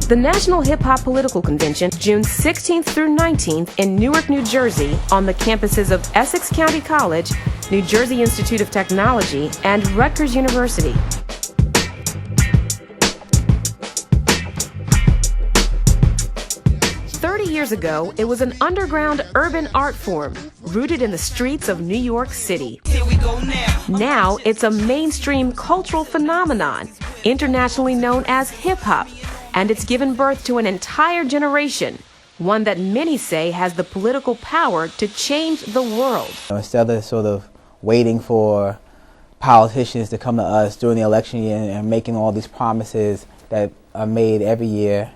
The National Hip Hop Political Convention, June 16th through 19th in Newark, New Jersey, on the campuses of Essex County College, New Jersey Institute of Technology, and Rutgers University. Years ago, it was an underground urban art form rooted in the streets of New York City. Now it's a mainstream cultural phenomenon, internationally known as hip-hop, and it's given birth to an entire generation, one that many say has the political power to change the world. Instead of sort of waiting for politicians to come to us during the election year and making all these promises that are made every year,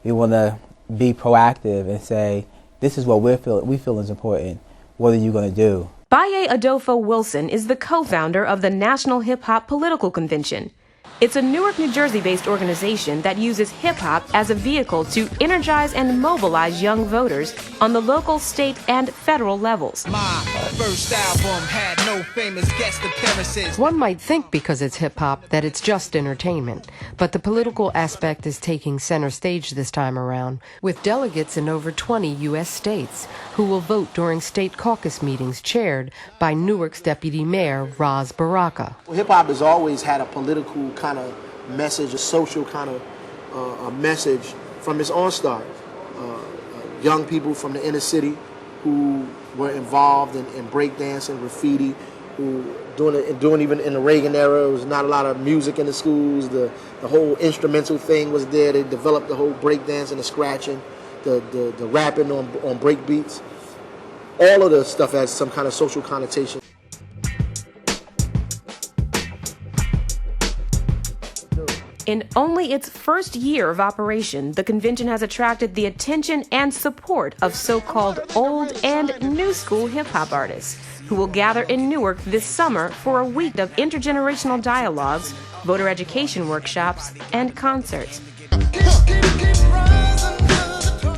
we want to be proactive and say, this is what we feel is important. What are you going to do? Baye Adolfo Wilson is the co-founder of the National Hip Hop Political Convention. It's a Newark, New Jersey-based organization that uses hip-hop as a vehicle to energize and mobilize young voters on the local, state, and federal levels. My first album had no famous guest appearances. One might think because it's hip-hop that it's just entertainment, but the political aspect is taking center stage this time around, with delegates in over 20 U.S. states who will vote during state caucus meetings chaired by Newark's Deputy Mayor Ras Baraka. Well, hip-hop has always had a political kind of message, a social kind of a message from its onstart. Young people from the inner city who were involved in breakdancing, graffiti, who doing even in the Reagan era, there was not a lot of music in the schools. The whole instrumental thing was there. They developed the whole breakdancing, the scratching, the rapping on break beats. All of the stuff has some kind of social connotation. In only its first year of operation, the convention has attracted the attention and support of so-called old and new school hip-hop artists who will gather in Newark this summer for a week of intergenerational dialogues, voter education workshops, and concerts.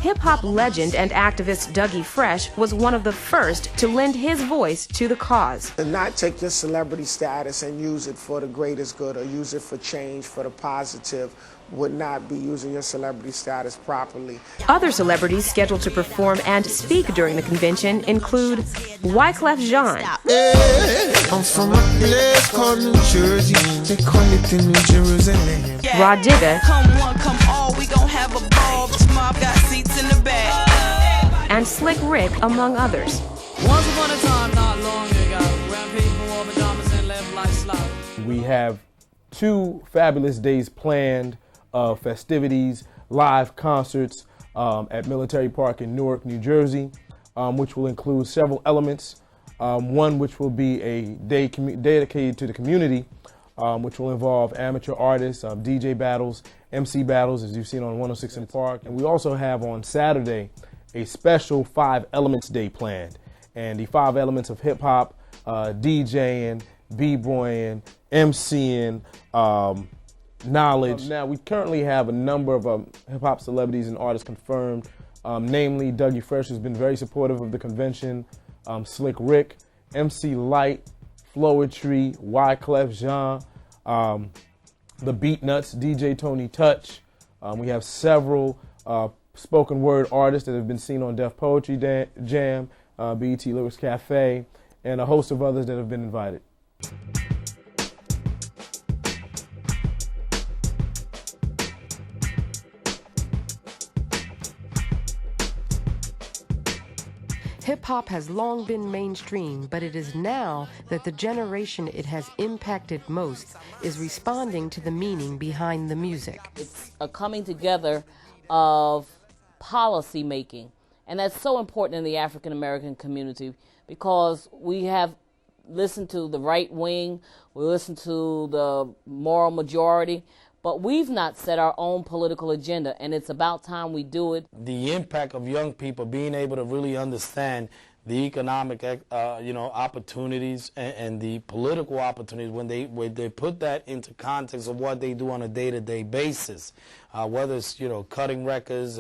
Hip-hop legend and activist Dougie Fresh was one of the first to lend his voice to the cause. And not take your celebrity status and use it for the greatest good or use it for change, for the positive, would not be using your celebrity status properly. Other celebrities scheduled to perform and speak during the convention include Wyclef Jean, I'm from a place called New Jersey. They call it the New Jerusalem. Rod Digger, Come one, come all, we gon' have a ball. This mob got seats in the back. and Slick Rick, among others. Once upon a time, not long ago, when people wore pajamas and lived like slouch. We have 2 fabulous days planned of festivities, live concerts at Military Park in Newark, New Jersey, which will include several elements. One which will be a day dedicated to the community, which will involve amateur artists, DJ battles, MC battles, as you've seen on 106 in the Park. And we also have on Saturday a special 5 Elements Day planned. And the 5 elements of hip-hop, DJing, b-boying, MCing, knowledge. Now, we currently have a number of hip-hop celebrities and artists confirmed, namely Dougie Fresh, who's been very supportive of the convention, Slick Rick, MC Light, Flowetry, Wyclef Jean, the Beatnuts, DJ Tony Touch. We have several spoken word artists that have been seen on Def Poetry Jam, BET Lyrics Cafe, and a host of others that have been invited. Hip-hop has long been mainstream, but it is now that the generation it has impacted most is responding to the meaning behind the music. It's a coming together of policy making, and that's so important in the African American community because we have listened to the right wing, we listen to the moral majority, but we've not set our own political agenda, and it's about time we do it. The impact of young people being able to really understand the economic, opportunities and the political opportunities when they put that into context of what they do on a day-to-day basis, whether it's cutting records,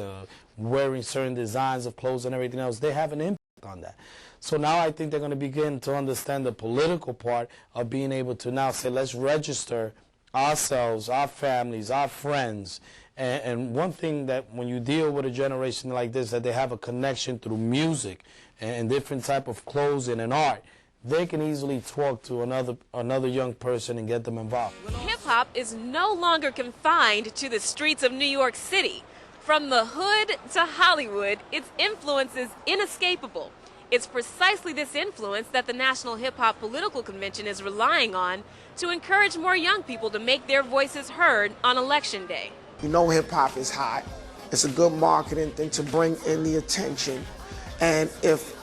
wearing certain designs of clothes and everything else, they have an impact on that. So now I think they're going to begin to understand the political part of being able to now say, let's register ourselves, our families, our friends, And one thing that when you deal with a generation like this, that they have a connection through music and different type of clothing and art, they can easily talk to another young person and get them involved. Hip-hop is no longer confined to the streets of New York City. From the hood to Hollywood, its influence is inescapable. It's precisely this influence that the National Hip-Hop Political Convention is relying on to encourage more young people to make their voices heard on Election Day. You know hip-hop is hot. It's a good marketing thing to bring in the attention. And if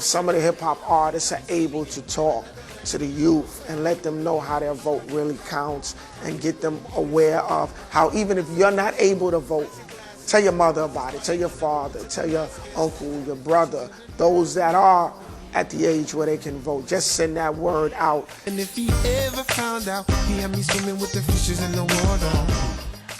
some of the hip-hop artists are able to talk to the youth and let them know how their vote really counts and get them aware of how even if you're not able to vote, tell your mother about it, tell your father, tell your uncle, your brother, those that are at the age where they can vote. Just send that word out. And if he ever found out, he had me swimming with the fishes in the water.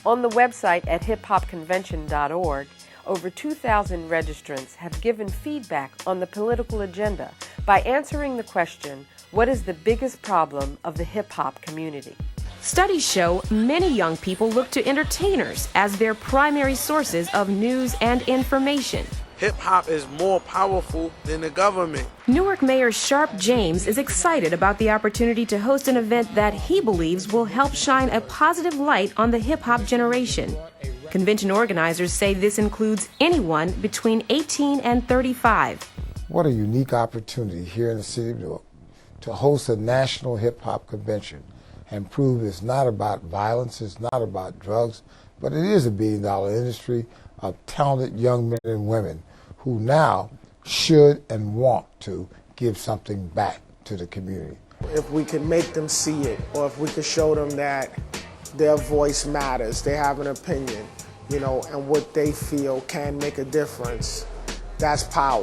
On the website at hiphopconvention.org, over 2,000 registrants have given feedback on the political agenda by answering the question, what is the biggest problem of the hip-hop community? Studies show many young people look to entertainers as their primary sources of news and information. Hip-hop is more powerful than the government. Newark Mayor Sharp James is excited about the opportunity to host an event that he believes will help shine a positive light on the hip-hop generation. Convention organizers say this includes anyone between 18 and 35. What a unique opportunity here in the city of Newark to host a national hip-hop convention and prove it's not about violence, it's not about drugs, but it is a billion-dollar industry of talented young men and women who now should and want to give something back to the community. If we can make them see it, or if we can show them that their voice matters, they have an opinion, and what they feel can make a difference, that's power.